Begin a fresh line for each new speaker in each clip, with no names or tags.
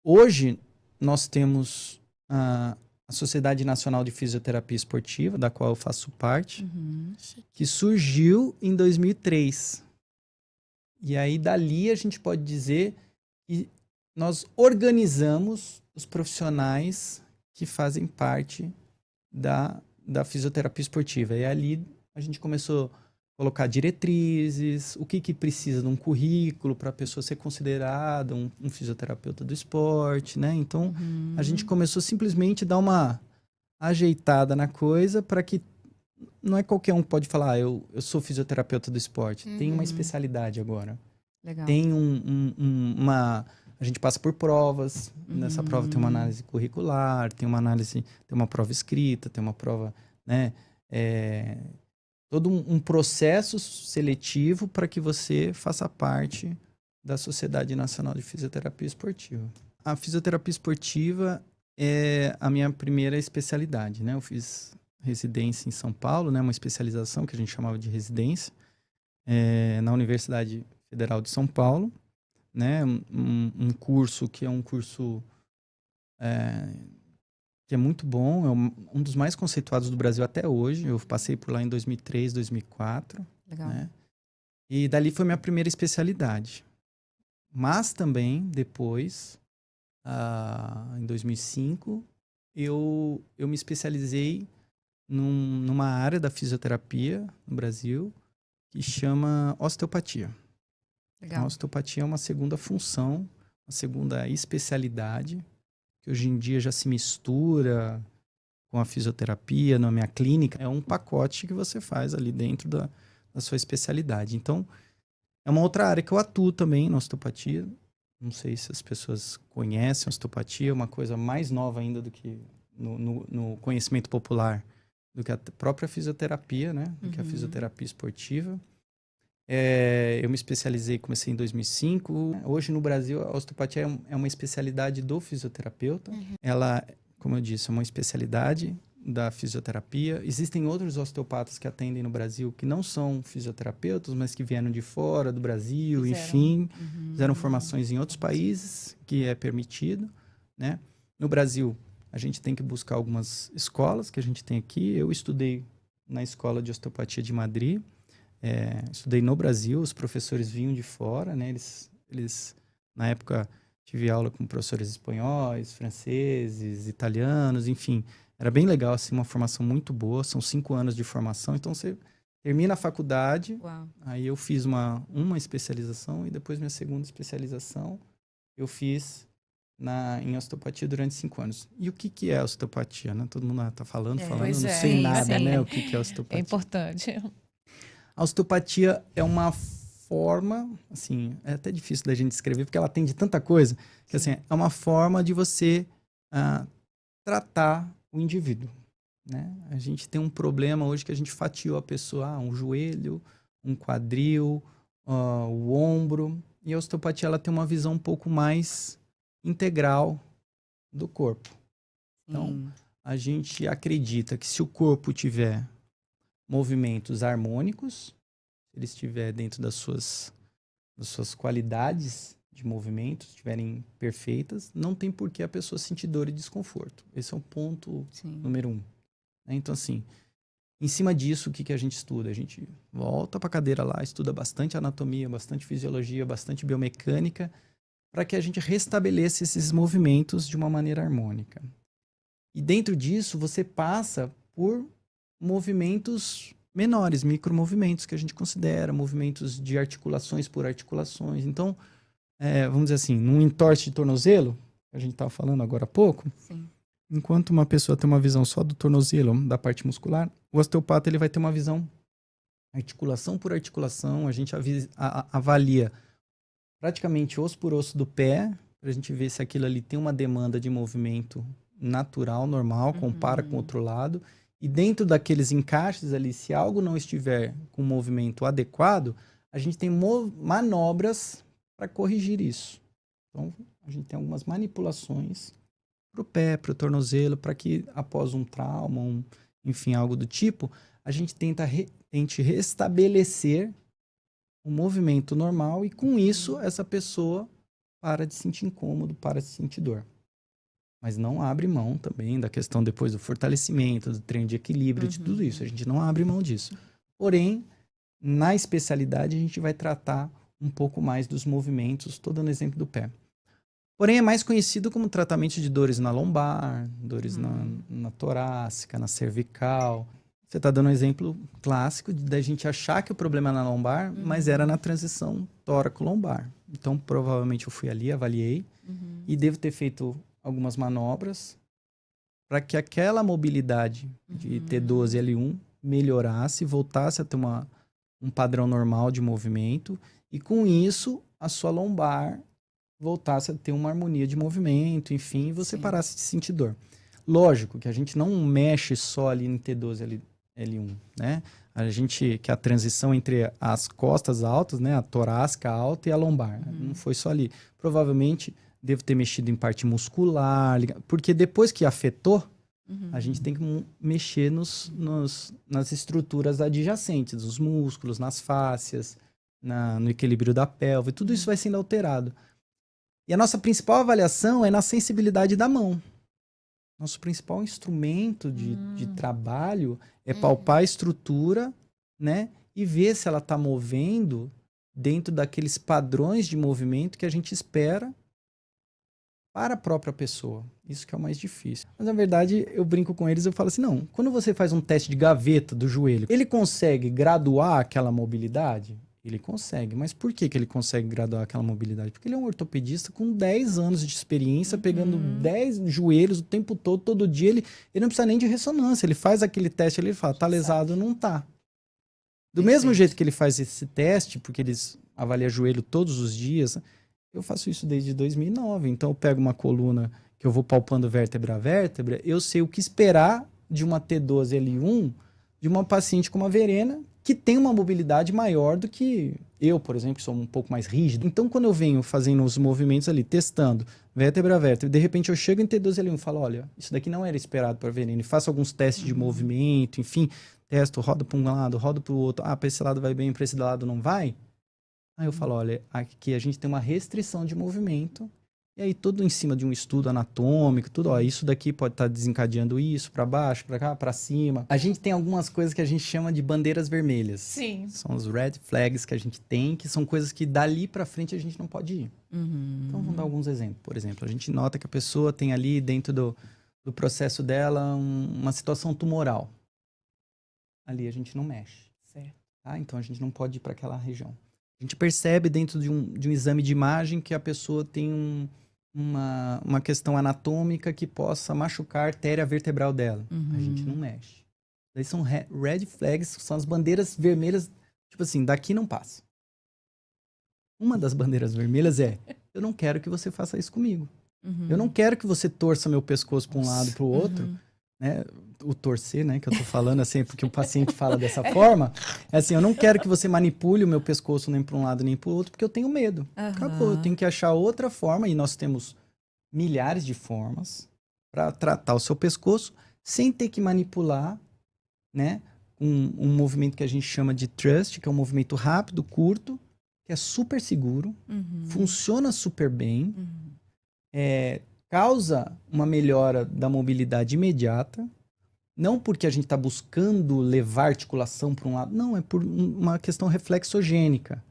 Hoje, nós temos a Sociedade Nacional de Fisioterapia Esportiva, da qual eu faço parte, que surgiu em 2003. E aí, dali, a gente pode dizer que nós organizamos os profissionais que fazem parte da fisioterapia esportiva. E ali, a gente começou a colocar diretrizes, o que precisa de um currículo para a pessoa ser considerada um fisioterapeuta do esporte, né? Então, a gente começou simplesmente a dar uma ajeitada na coisa para que não é qualquer um que pode falar, eu sou fisioterapeuta do esporte. Tem uma especialidade agora.
Legal.
Tem uma... A gente passa por provas. Nessa prova tem uma análise curricular, tem uma prova escrita, tem uma prova, né? Todo um processo seletivo para que você faça parte da Sociedade Nacional de Fisioterapia Esportiva. A fisioterapia esportiva é a minha primeira especialidade, né? Eu fiz residência em São Paulo, né? Uma especialização que a gente chamava de residência, na Universidade Federal de São Paulo, né? Um curso que é um curso que é muito bom, é um dos mais conceituados do Brasil até hoje. Eu passei por lá em 2003, 2004.
Legal.
Né? E dali foi minha primeira especialidade. Mas também, depois, em 2005, eu me especializei numa área da fisioterapia no Brasil que chama osteopatia.
Legal.
A osteopatia é uma segunda função, uma segunda especialidade, que hoje em dia já se mistura com a fisioterapia na minha clínica. É um pacote que você faz ali dentro da sua especialidade. Então, é uma outra área que eu atuo também na osteopatia. Não sei se as pessoas conhecem a osteopatia, é uma coisa mais nova ainda do que no conhecimento popular, do que a própria fisioterapia, né? Do que a fisioterapia esportiva. Eu me especializei, comecei em 2005. Hoje no Brasil a osteopatia é uma especialidade do fisioterapeuta. Ela, como eu disse, é uma especialidade da fisioterapia. Existem outros osteopatas que atendem no Brasil que não são fisioterapeutas, mas que vieram de fora do Brasil, enfim, fizeram formações em outros países, que é permitido, né? No Brasil, a gente tem que buscar algumas escolas que a gente tem aqui. Eu estudei na Escola de Osteopatia de Madrid. Estudei no Brasil, os professores vinham de fora, né? Eles na época, tive aula com professores espanhóis, franceses, italianos, enfim. Era bem legal, assim, uma formação muito boa. São 5 anos de formação. Então, você termina a faculdade.
Uau.
Aí eu fiz uma especialização e depois minha segunda especialização eu fiz em osteopatia durante 5 anos. E o que é osteopatia, né? Todo mundo tá falando,
Pois
não
é,
sei nada,
sim.
né? O que é osteopatia.
É importante.
A osteopatia é uma forma, assim, é até difícil da gente descrever, porque ela atende tanta coisa, que assim, é uma forma de você tratar o indivíduo, né? A gente tem um problema hoje que a gente fatiou a pessoa, um joelho, um quadril, o ombro, e a osteopatia ela tem uma visão um pouco mais integral do corpo. Então, a gente acredita que se o corpo tiver movimentos harmônicos, se ele estiver dentro das suas qualidades de movimento, estiverem perfeitas, não tem por que a pessoa sentir dor e desconforto. Esse é o ponto número 1. Então, assim, em cima disso, o que a gente estuda? A gente volta para a cadeira lá, estuda bastante anatomia, bastante fisiologia, bastante biomecânica, para que a gente restabeleça esses movimentos de uma maneira harmônica. E dentro disso, você passa por movimentos menores, micromovimentos que a gente considera, movimentos de articulações por articulações. Então, vamos dizer assim, num entorse de tornozelo, que a gente estava falando agora há pouco, enquanto uma pessoa tem uma visão só do tornozelo, da parte muscular, o osteopata ele vai ter uma visão articulação por articulação. A gente avalia praticamente osso por osso do pé, para a gente ver se aquilo ali tem uma demanda de movimento natural, normal, compara com o outro lado. E dentro daqueles encaixes ali, se algo não estiver com um movimento adequado, a gente tem manobras para corrigir isso. Então, a gente tem algumas manipulações para o pé, para o tornozelo, para que após um trauma, enfim, algo do tipo, a gente tente restabelecer o movimento normal e com isso essa pessoa para de sentir incômodo, para de sentir dor. Mas não abre mão também da questão depois do fortalecimento, do treino de equilíbrio, de tudo isso. A gente não abre mão disso. Porém, na especialidade, a gente vai tratar um pouco mais dos movimentos, estou dando exemplo do pé. Porém, é mais conhecido como tratamento de dores na lombar, dores na torácica, na cervical. Você está dando um exemplo clássico da gente achar que o problema é na lombar, mas era na transição tóraco-lombar. Então, provavelmente eu fui ali, avaliei e devo ter feito algumas manobras para que aquela mobilidade de T12 e L1 melhorasse, voltasse a ter um padrão normal de movimento e com isso a sua lombar voltasse a ter uma harmonia de movimento, enfim, e você parasse de sentir dor. Lógico que a gente não mexe só ali no T12 L1, né? A gente, que a transição entre as costas altas, né? A torácica alta e a lombar. Não foi só ali. Provavelmente devo ter mexido em parte muscular, porque depois que afetou, a gente tem que mexer nas estruturas adjacentes, nos músculos, nas fáscias, no equilíbrio da pelve, tudo isso vai sendo alterado. E a nossa principal avaliação é na sensibilidade da mão. Nosso principal instrumento de trabalho é palpar a estrutura, né? E ver se ela está movendo dentro daqueles padrões de movimento que a gente espera para a própria pessoa. Isso que é o mais difícil. Mas, na verdade, eu brinco com eles, eu falo assim, não, quando você faz um teste de gaveta do joelho, ele consegue graduar aquela mobilidade? Ele consegue. Mas por que ele consegue graduar aquela mobilidade? Porque ele é um ortopedista com 10 anos de experiência, pegando 10 joelhos o tempo todo, todo dia. Ele não precisa nem de ressonância. Ele faz aquele teste ali e fala, tá lesado ou não tá. Do mesmo jeito que ele faz esse teste, porque eles avaliam joelho todos os dias, eu faço isso desde 2009. Então eu pego uma coluna que eu vou palpando vértebra a vértebra, eu sei o que esperar de uma T12L1 de uma paciente com uma Verena que tem uma mobilidade maior do que eu, por exemplo, que sou um pouco mais rígido. Então, quando eu venho fazendo os movimentos ali, testando vértebra a vértebra, de repente eu chego em T12L1 e falo, olha, isso daqui não era esperado para Verena, e faço alguns testes de movimento, enfim, testo, roda para um lado, roda para o outro, para esse lado vai bem, para esse lado não vai. Aí eu falo, olha, aqui a gente tem uma restrição de movimento, e aí tudo em cima de um estudo anatômico, tudo, ó, isso daqui pode estar desencadeando isso, para baixo, para cá, para cima. A gente tem algumas coisas que a gente chama de bandeiras vermelhas.
Sim.
São os red flags que a gente tem, que são coisas que dali para frente a gente não pode ir. Então vamos dar alguns exemplos. Por exemplo, a gente nota que a pessoa tem ali dentro do processo dela uma situação tumoral. Ali a gente não mexe.
Certo.
Tá? Então a gente não pode ir para aquela região. A gente percebe dentro de um exame de imagem que a pessoa tem uma questão anatômica que possa machucar a artéria vertebral dela. A gente não mexe. Daí são red flags, são as bandeiras vermelhas, tipo assim, daqui não passa. Uma das bandeiras vermelhas é, eu não quero que você faça isso comigo. Eu não quero que você torça meu pescoço para um lado para o outro, né? O torcer, né, que eu tô falando assim, porque o paciente fala dessa forma, é assim, eu não quero que você manipule o meu pescoço nem para um lado nem para o outro, porque eu tenho medo. Acabou, eu tenho que achar outra forma, e nós temos milhares de formas para tratar o seu pescoço sem ter que manipular, né, um movimento que a gente chama de thrust, que é um movimento rápido, curto, que é super seguro, funciona super bem, causa uma melhora da mobilidade imediata, não porque a gente está buscando levar articulação para um lado, não, é por uma questão reflexogênica.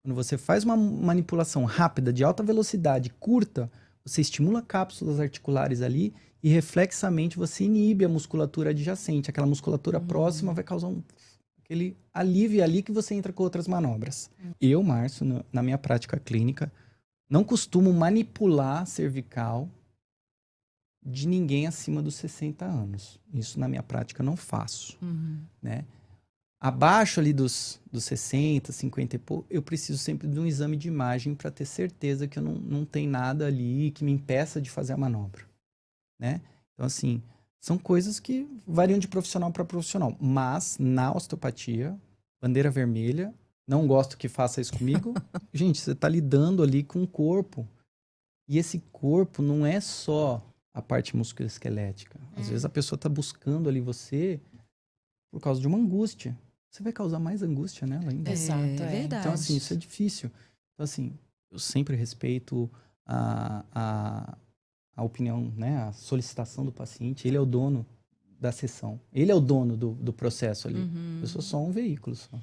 Quando você faz uma manipulação rápida, de alta velocidade, curta, você estimula cápsulas articulares ali e reflexamente você inibe a musculatura adjacente. Aquela musculatura próxima vai causar aquele alívio ali que você entra com outras manobras. Eu, Márcio, na minha prática clínica, não costumo manipular cervical de ninguém acima dos 60 anos. Isso na minha prática não faço, né? Abaixo ali dos 60, 50 e pouco, eu preciso sempre de um exame de imagem para ter certeza que eu não tem nada ali que me impeça de fazer a manobra, né? Então, assim, são coisas que variam de profissional para profissional. Mas, na osteopatia, bandeira vermelha, não gosto que faça isso comigo. Gente, você está lidando ali com o corpo. E esse corpo não é só a parte musculoesquelética. Às vezes a pessoa está buscando ali você por causa de uma angústia. Você vai causar mais angústia nela ainda.
Exato,
É verdade.
Então, assim, isso é difícil. Então, assim, eu sempre respeito a opinião, né, a solicitação do paciente, ele é o dono da sessão. Ele é o dono do processo ali. Eu sou só um veículo. Só.